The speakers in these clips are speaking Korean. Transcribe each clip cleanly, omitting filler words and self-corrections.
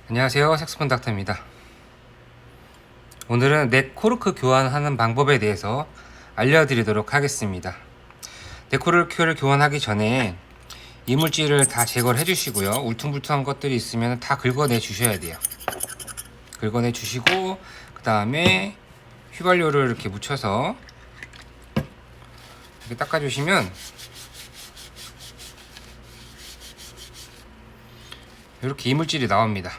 안녕하세요, 색스폰 닥터입니다. 오늘은 넥 코르크 교환하는 방법에 대해서 알려드리도록 하겠습니다. 넥 코르크를 교환하기 전에 이물질을 다 제거를 해주시고요. 울퉁불퉁한 것들이 있으면 다 긁어내 주셔야 돼요. 긁어내 주시고 그 다음에 휘발유를 이렇게 묻혀서 이렇게 닦아주시면 이렇게 이물질이 나옵니다.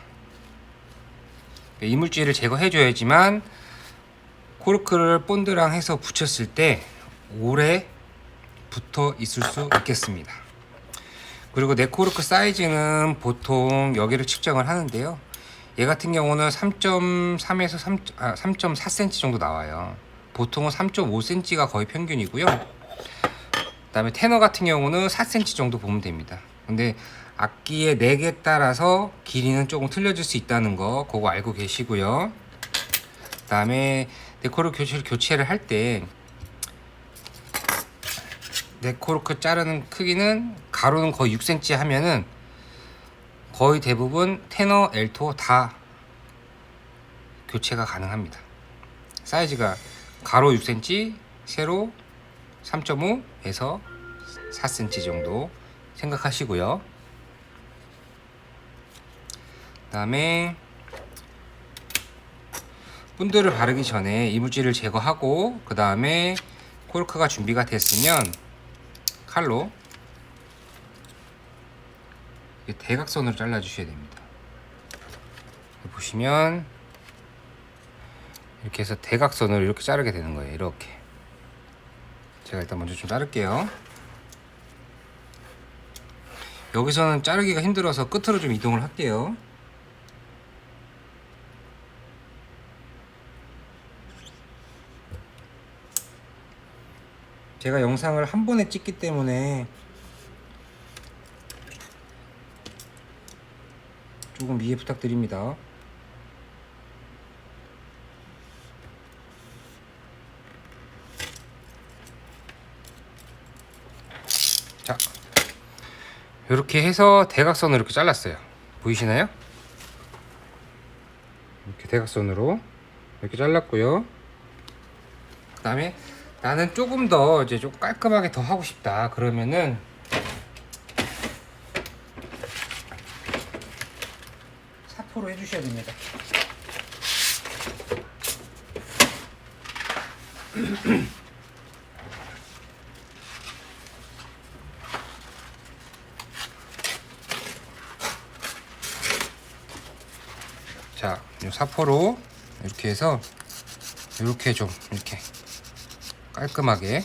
이물질을 제거해줘야지만 코르크를 본드랑 해서 붙였을 때 오래 붙어 있을 수 있겠습니다. 그리고 넥 코르크 사이즈는 보통 여기를 측정을 하는데요. 얘 같은 경우는 3.3에서 3.4cm 정도 나와요. 보통은 3.5cm가 거의 평균이고요. 그 다음에 테너 같은 경우는 4cm 정도 보면 됩니다. 근데 악기의 넥에 따라서 길이는 조금 틀려질 수 있다는 거 그거 알고 계시고요. 그 다음에 넥코르크 교체를 할 때 넥코르크 자르는 크기는 가로는 거의 6cm 하면은 거의 대부분 테너, 엘토 다 교체가 가능합니다. 사이즈가 가로 6cm, 세로 3.5에서 4cm 정도 생각하시고요. 그 다음에 본드를 바르기 전에 이물질을 제거하고 그 다음에 코르크가 준비가 됐으면 칼로 대각선으로 잘라 주셔야 됩니다. 보시면 이렇게 해서 대각선으로 이렇게 자르게 되는 거예요. 이렇게 제가 일단 먼저 좀 자를게요. 여기서는 자르기가 힘들어서 끝으로 좀 이동을 할게요. 제가 영상을 한 번에 찍기 때문에 조금 이해 부탁드립니다. 자, 이렇게 해서 대각선으로 이렇게 잘랐어요. 보이시나요? 이렇게 대각선으로 이렇게 잘랐고요. 그 다음에 나는 조금 더 이제 좀 깔끔하게 더 하고 싶다 그러면은 사포로 해주셔야 됩니다. 자, 이 사포로 이렇게 해서 이렇게 좀 이렇게 깔끔하게.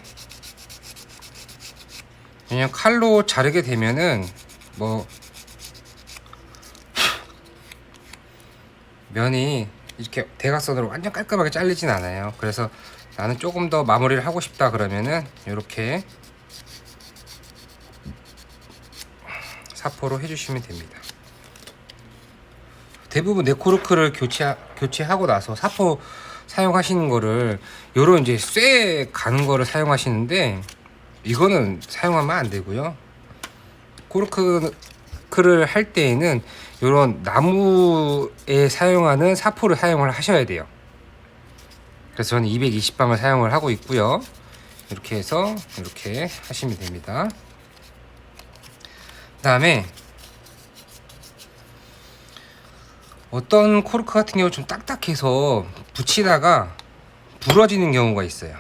그냥 칼로 자르게 되면은 뭐 면이 이렇게 대각선으로 완전 깔끔하게 잘리진 않아요. 그래서 나는 조금 더 마무리를 하고 싶다 그러면은 이렇게 사포로 해주시면 됩니다. 대부분 넥코르크를 교체하고 나서 사포 사용하시는 거를 요런 이제 쇠 가는 거를 사용하시는데 이거는 사용하면 안 되고요. 코르크를 할 때에는 요런 나무에 사용하는 사포를 사용을 하셔야 돼요. 그래서 저는 220방을 사용을 하고 있고요. 이렇게 해서 이렇게 하시면 됩니다. 그 다음에 어떤 코르크 같은 경우 좀 딱딱해서 붙이다가 부러지는 경우가 있어요.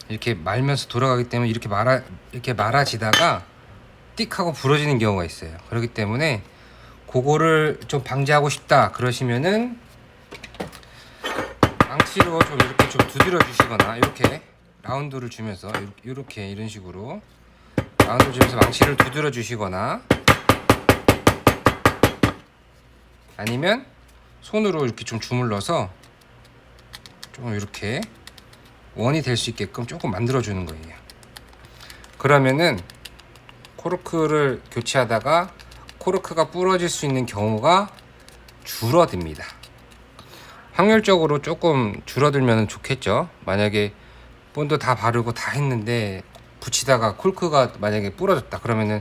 이렇게 말면서 돌아가기 때문에 이렇게 말아지다가 띡 하고 부러지는 경우가 있어요. 그렇기 때문에 그거를 좀 방지하고 싶다 그러시면은 망치로 좀 이렇게 좀 두드려 주시거나 이렇게 라운드를 주면서 이렇게 이런 식으로 라운드 주면서 망치를 두드려 주시거나 아니면 손으로 이렇게 좀 주물러서 좀 이렇게 원이 될 수 있게끔 조금 만들어 주는 거예요. 그러면은 코르크를 교체하다가 코르크가 부러질 수 있는 경우가 줄어듭니다. 확률적으로 조금 줄어들면 좋겠죠. 만약에 본드 다 바르고 다 했는데 붙이다가 코르크가 만약에 부러졌다 그러면은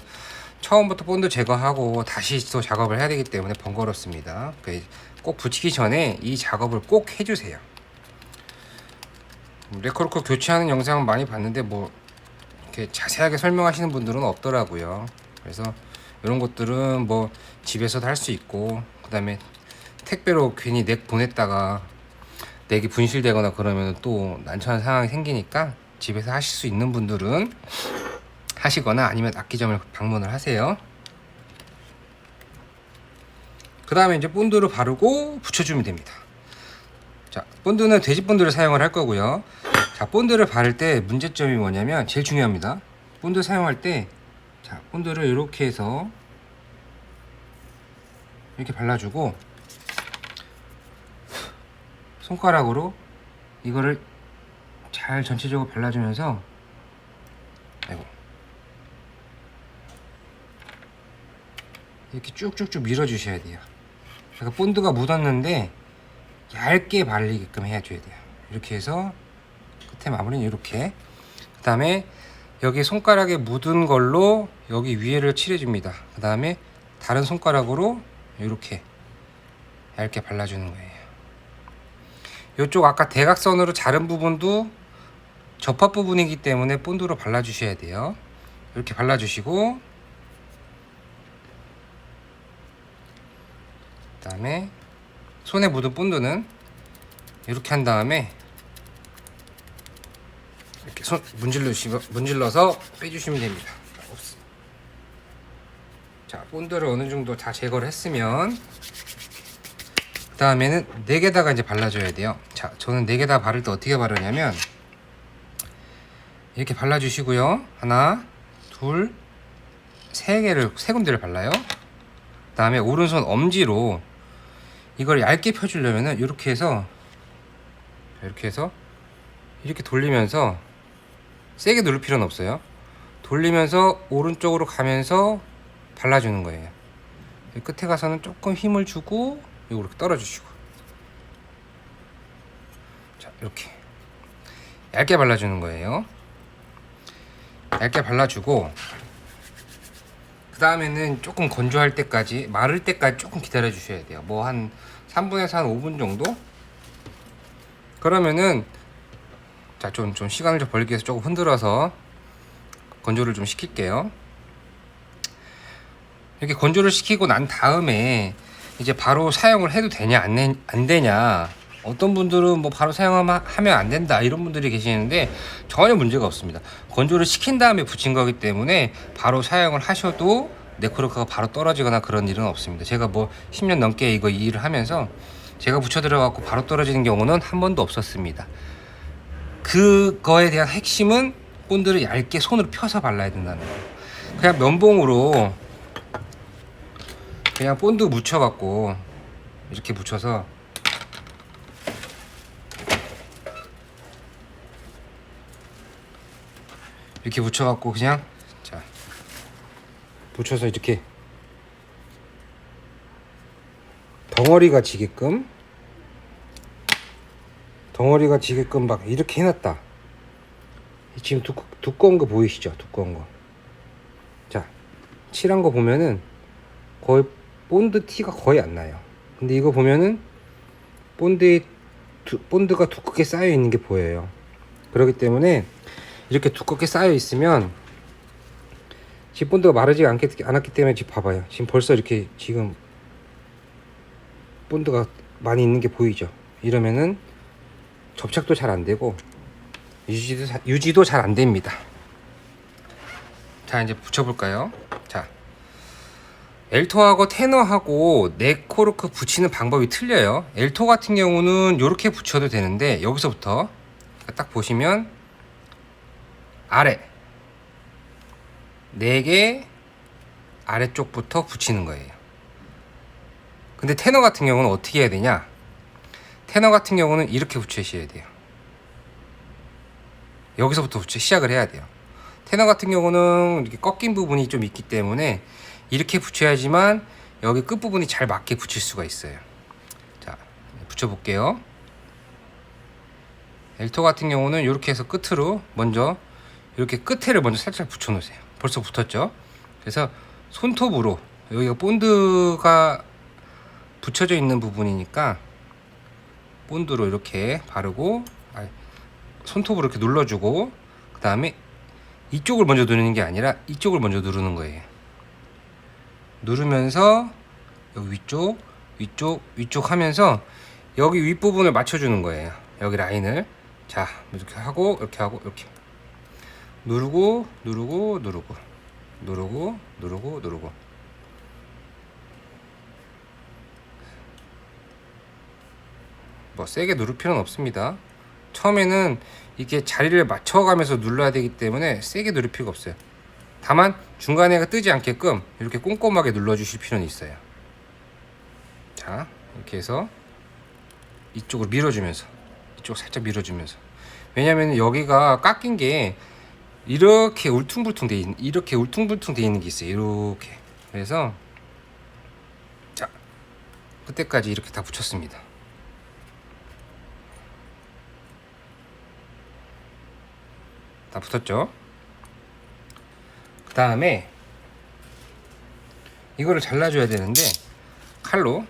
처음부터 본드 제거하고 다시 또 작업을 해야 되기 때문에 번거롭습니다. 꼭 붙이기 전에 이 작업을 꼭 해주세요. 네코르크 교체하는 영상은 많이 봤는데 뭐 이렇게 자세하게 설명하시는 분들은 없더라고요. 그래서 이런 것들은 뭐 집에서도 할 수 있고, 그 다음에 택배로 괜히 넥 보냈다가 넥이 분실되거나 그러면 또 난처한 상황이 생기니까 집에서 하실 수 있는 분들은 하시거나 아니면 악기점을 방문을 하세요. 그 다음에 이제 본드를 바르고 붙여주면 됩니다. 자, 본드는 돼지 본드를 사용을 할 거고요. 자, 본드를 바를 때 문제점이 뭐냐면 제일 중요합니다. 본드 사용할 때, 자, 본드를 이렇게 해서 이렇게 발라주고 손가락으로 이거를 잘 전체적으로 발라주면서, 아이고, 이렇게 쭉쭉쭉 밀어주셔야 돼요. 그러니까 본드가 묻었는데 얇게 발리게끔 해줘야 돼요. 이렇게 해서 끝에 마무리는 이렇게. 그 다음에 여기 손가락에 묻은 걸로 여기 위에를 칠해줍니다. 그 다음에 다른 손가락으로 이렇게 얇게 발라주는 거예요. 이쪽 아까 대각선으로 자른 부분도 접합 부분이기 때문에 본드로 발라주셔야 돼요. 이렇게 발라주시고, 그 다음에 손에 묻은 본드는 이렇게 한 다음에 이렇게 손 문질러서 빼주시면 됩니다. 자, 본드를 어느 정도 다 제거를 했으면 그 다음에는 4개다가 이제 발라줘야 돼요. 자, 저는 4개다 바를 때 어떻게 바르냐면 이렇게 발라주시고요. 하나, 둘, 세 군데를 발라요. 그 다음에 오른손 엄지로 이걸 얇게 펴주려면은 이렇게 해서 이렇게 돌리면서, 세게 누를 필요는 없어요. 돌리면서 오른쪽으로 가면서 발라주는 거예요. 끝에 가서는 조금 힘을 주고 이렇게 떨어주시고, 자, 이렇게 얇게 발라주는 거예요. 얇게 발라주고, 그 다음에는 조금 건조할 때까지, 마를 때까지 조금 기다려 주셔야 돼요. 뭐 한 3분에서 한 5분 정도? 그러면은, 자, 좀 시간을 좀 벌기 위해서 조금 흔들어서 건조를 좀 시킬게요. 이렇게 건조를 시키고 난 다음에 이제 바로 사용을 해도 되냐 안 되냐, 어떤 분들은 뭐 바로 사용하면 안 된다 이런 분들이 계시는데 전혀 문제가 없습니다. 건조를 시킨 다음에 붙인 거기 때문에 바로 사용을 하셔도 네코르크가 바로 떨어지거나 그런 일은 없습니다. 제가 뭐 10년 넘게 이 일을 하면서 제가 붙여 들어갖고 바로 떨어지는 경우는 한 번도 없었습니다. 그거에 대한 핵심은 본드를 얇게 손으로 펴서 발라야 된다는 거예요. 그냥 면봉으로 그냥 본드 묻혀갖고 이렇게 묻혀서 이렇게 묻혀갖고 그냥, 자, 붙여서 이렇게 덩어리가 지게끔 막 이렇게 해놨다. 지금 두꺼운 거 보이시죠? 두꺼운 거. 자, 칠한 거 보면은 거의 본드 티가 거의 안 나요. 근데 이거 보면은 본드가 두껍게 쌓여 있는 게 보여요. 그렇기 때문에 이렇게 두껍게 쌓여 있으면 지금 본드가 마르지 않았기 때문에 지금 봐봐요. 지금 벌써 이렇게 지금 본드가 많이 있는 게 보이죠? 이러면은 접착도 잘 안 되고 유지도 잘 안 됩니다. 자, 이제 붙여볼까요? 자, 엘토하고 테너하고 네코르크 붙이는 방법이 틀려요. 엘토 같은 경우는 이렇게 붙여도 되는데 여기서부터 딱 보시면 아래 4개 아래쪽부터 붙이는 거예요. 근데 테너 같은 경우는 어떻게 해야 되냐? 테너 같은 경우는 이렇게 붙여주셔야 돼요. 여기서부터 시작을 해야 돼요. 테너 같은 경우는 이렇게 꺾인 부분이 좀 있기 때문에 이렇게 붙여야지만 여기 끝부분이 잘 맞게 붙일 수가 있어요. 자, 붙여볼게요. 엘토 같은 경우는 이렇게 해서 끝으로 먼저 이렇게 끝에를 먼저 살짝 붙여 놓으세요. 벌써 붙었죠? 그래서 손톱으로, 여기가 본드가 붙여져 있는 부분이니까 본드로 이렇게 바르고, 손톱으로 이렇게 눌러주고, 그 다음에 이쪽을 먼저 누르는 게 아니라 이쪽을 먼저 누르는 거예요. 누르면서 여기 위쪽, 위쪽, 위쪽 하면서 여기 윗부분을 맞춰주는 거예요. 여기 라인을. 자, 이렇게 하고, 이렇게 하고, 이렇게 누르고, 누르고, 누르고, 누르고, 누르고, 누르고. 뭐 세게 누를 필요는 없습니다. 처음에는 이게 자리를 맞춰가면서 눌러야 되기 때문에 세게 누를 필요가 없어요. 다만 중간에가 뜨지 않게끔 이렇게 꼼꼼하게 눌러 주실 필요는 있어요. 자, 이렇게 해서 이쪽을 밀어주면서, 이쪽 살짝 밀어주면서. 왜냐면 여기가 깎인 게 이렇게 울퉁불퉁 돼 있는, 이렇게 울퉁불퉁 돼 있는 게 있어요. 이렇게. 그래서 자, 끝에까지 이렇게 다 붙였습니다. 다 붙었죠? 그 다음에 이거를 잘라줘야 되는데, 칼로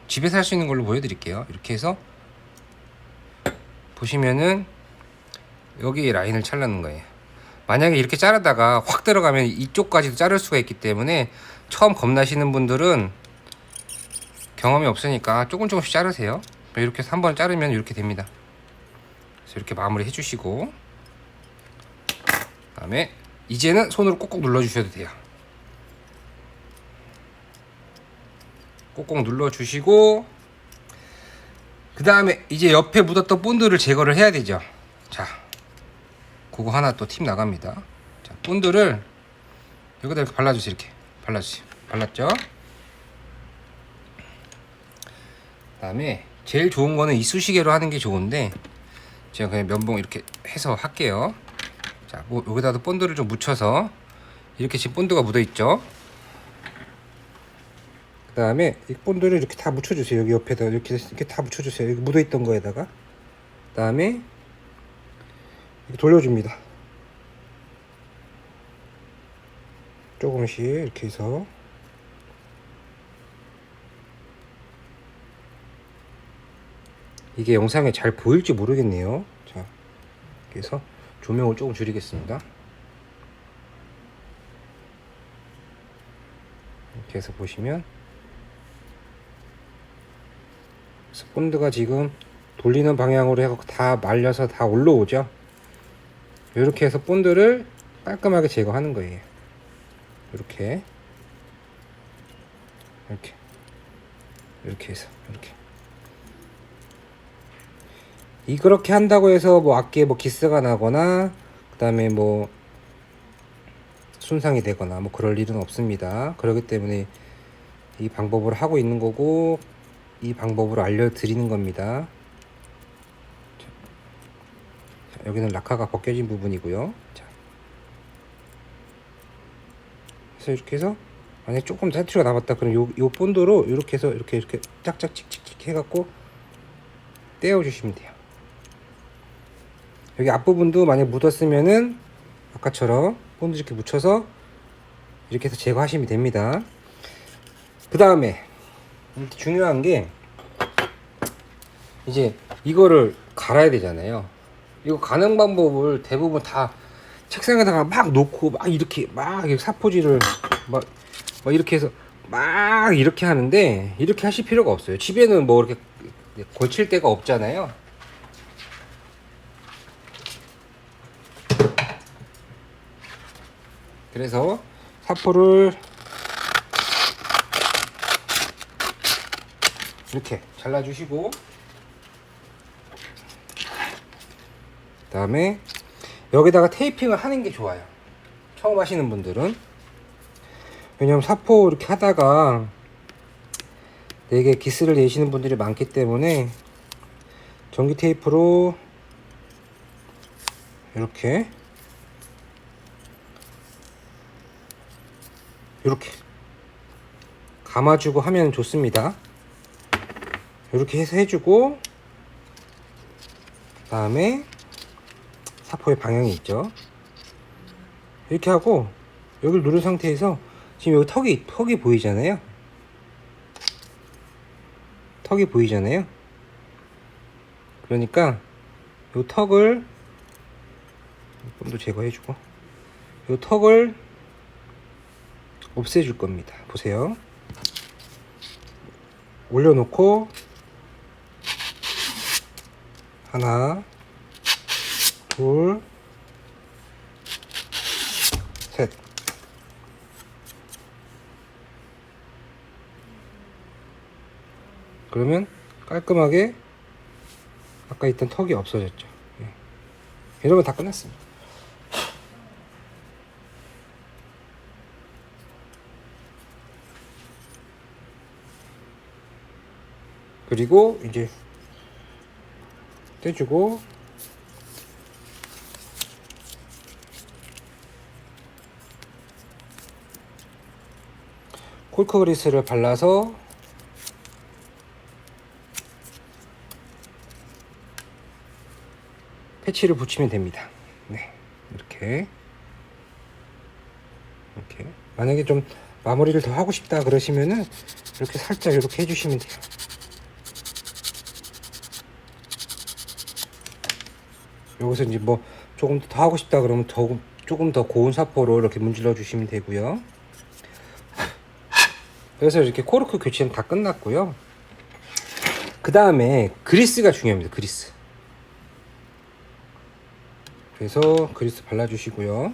집에서 할 수 있는 걸로 보여드릴게요. 이렇게 해서 보시면은 여기 라인을 잘라는 거예요. 만약에 이렇게 자르다가 확 들어가면 이쪽까지도 자를 수가 있기 때문에 처음 겁나시는 분들은 경험이 없으니까 조금씩 자르세요. 이렇게 해서 한번 자르면 이렇게 됩니다. 그래서 이렇게 마무리 해주시고, 그 다음에 이제는 손으로 꼭꼭 눌러주셔도 돼요. 꼭꼭 눌러주시고, 그 다음에 이제 옆에 묻었던 본드를 제거를 해야 되죠. 자, 그거 하나 또 팁 나갑니다. 자, 본드를 여기다 이렇게 발라주세요. 이렇게 발라주세요. 발랐죠? 그 다음에 제일 좋은 거는 이쑤시개로 하는 게 좋은데, 제가 그냥 면봉 이렇게 해서 할게요. 자, 뭐 여기다도 본드를 좀 묻혀서, 이렇게 지금 본드가 묻어 있죠. 그 다음에 이 본드를 이렇게 다 묻혀주세요. 여기 옆에다 이렇게 다 묻혀주세요. 여기 묻어 있던 거에다가. 그 다음에 이렇게 돌려줍니다. 조금씩 이렇게 해서. 이게 영상에 잘 보일지 모르겠네요. 자, 그래서 조명을 조금 줄이겠습니다. 이렇게 해서 보시면, 그래서 본드가 지금 돌리는 방향으로 해서 다 말려서 다 올라오죠. 이렇게 해서 본드를 깔끔하게 제거하는 거예요. 이렇게 해서 이렇게 한다고 해서 뭐 악기에 뭐 기스가 나거나, 그 다음에 뭐 손상이 되거나 뭐 그럴 일은 없습니다. 그렇기 때문에 이 방법으로 하고 있는 거고, 이 방법으로 알려드리는 겁니다. 자, 여기는 락카가 벗겨진 부분이고요. 자, 그래서 이렇게 해서 만약에 조금 사투리가 남았다 그러면 요 본드로 이렇게 해서 이렇게 짝짝 칙칙칙 해갖고 떼어주시면 돼요. 여기 앞부분도 만약 묻었으면은 아까처럼 본드 이렇게 묻혀서 이렇게 해서 제거하시면 됩니다. 그 다음에 중요한 게, 이제 이거를 갈아야 되잖아요. 이거 가는 방법을 대부분 다 책상에다가 막 놓고 막 이렇게 사포질을 막 이렇게 해서 막 이렇게 하는데, 이렇게 하실 필요가 없어요. 집에는 뭐 이렇게 걸칠 데가 없잖아요. 그래서 사포를 이렇게 잘라주시고, 그 다음에 여기다가 테이핑을 하는 게 좋아요. 처음 하시는 분들은. 왜냐면 사포 이렇게 하다가 되게 기스를 내시는 분들이 많기 때문에 전기 테이프로 이렇게 감아주고 하면 좋습니다. 이렇게 해서 해주고, 그 다음에 사포의 방향이 있죠. 이렇게 하고 여기를 누른 상태에서 지금 여기 턱이 보이잖아요. 턱이 보이잖아요. 그러니까 요 턱을 좀 더 제거해주고 요 턱을 없애줄 겁니다. 보세요. 올려놓고 하나, 둘, 셋. 그러면 깔끔하게 아까 있던 턱이 없어졌죠. 예. 이러면 다 끝났습니다. 그리고 이제 떼주고 콜크 그리스를 발라서 패치를 붙이면 됩니다. 네, 이렇게 만약에 좀 마무리를 더 하고 싶다 그러시면은 이렇게 살짝 이렇게 해주시면 돼요. 여기서 이제 뭐 조금 더 하고 싶다 그러면 조금 더 고운 사포로 이렇게 문질러 주시면 되고요. 그래서 이렇게 코르크 교체는 다 끝났고요. 그 다음에 그리스가 중요합니다. 그리스. 그래서 그리스 발라주시고요.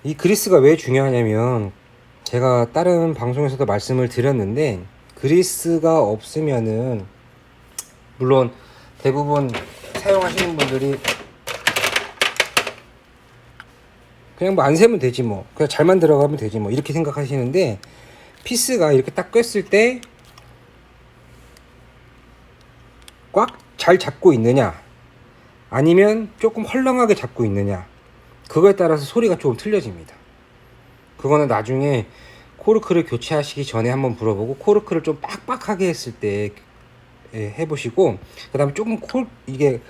이 그리스가 왜 중요하냐면 제가 다른 방송에서도 말씀을 드렸는데 그리스가 없으면은 물론 대부분 사용하시는 분들이 그냥 뭐 안 세면 되지 뭐 그냥 잘만 들어가면 되지 뭐 이렇게 생각하시는데 피스가 이렇게 딱 꼈을 때 꽉 잘 잡고 있느냐 아니면 조금 헐렁하게 잡고 있느냐 그거에 따라서 소리가 조금 틀려집니다. 그거는 나중에 코르크를 교체하시기 전에 한번 물어보고 코르크를 좀 빡빡하게 했을 때 해보시고 그 다음에 조금 이게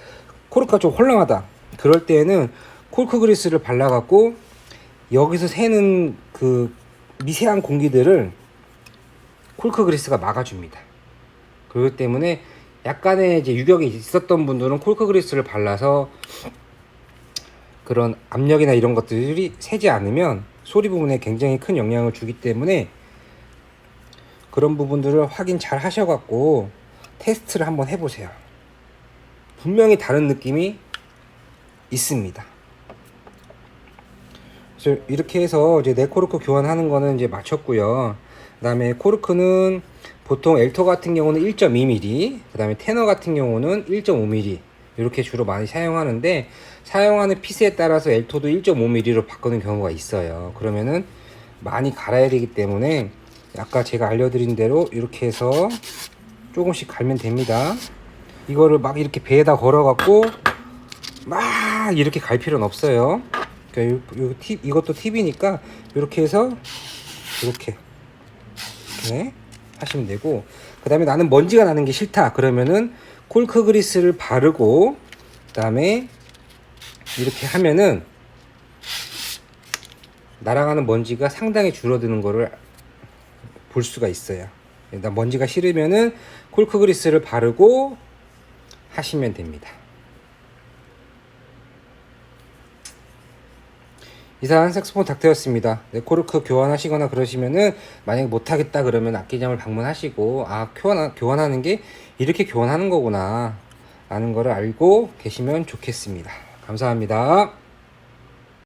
코르크가 좀 헐렁하다 그럴 때에는 콜크 그리스를 발라갖고 여기서 새는 그 미세한 공기들을 콜크 그리스가 막아줍니다. 그렇기 때문에 약간의 이제 유격이 있었던 분들은 콜크 그리스를 발라서 그런 압력이나 이런 것들이 새지 않으면 소리 부분에 굉장히 큰 영향을 주기 때문에 그런 부분들을 확인 잘 하셔갖고 테스트를 한번 해보세요. 분명히 다른 느낌이 있습니다. 그래서 이렇게 해서 이제 네 코르크 교환하는 거는 이제 마쳤고요. 그 다음에 코르크는 보통 엘토 같은 경우는 1.2mm, 그 다음에 테너 같은 경우는 1.5mm 이렇게 주로 많이 사용하는데 사용하는 핏에 따라서 엘토도 1.5mm로 바꾸는 경우가 있어요. 그러면은 많이 갈아야 되기 때문에 아까 제가 알려드린 대로 이렇게 해서 조금씩 갈면 됩니다. 이거를 막 이렇게 배에다 걸어갖고 막 이렇게 갈 필요는 없어요. 그러니까 이것도 팁이니까 이렇게 해서 이렇게 하시면 되고 그 다음에 나는 먼지가 나는 게 싫다 그러면은 콜크 그리스를 바르고 그 다음에 이렇게 하면은 날아가는 먼지가 상당히 줄어드는 거를 볼 수가 있어요. 나 먼지가 싫으면은 콜크 그리스를 바르고 하시면 됩니다. 이상 색소폰 닥터였습니다. 네, 코르크 교환하시거나 그러시면은 만약에 못하겠다 그러면 악기장을 방문하시고 교환하는 게 이렇게 교환하는 거구나 라는 거를 알고 계시면 좋겠습니다. 감사합니다.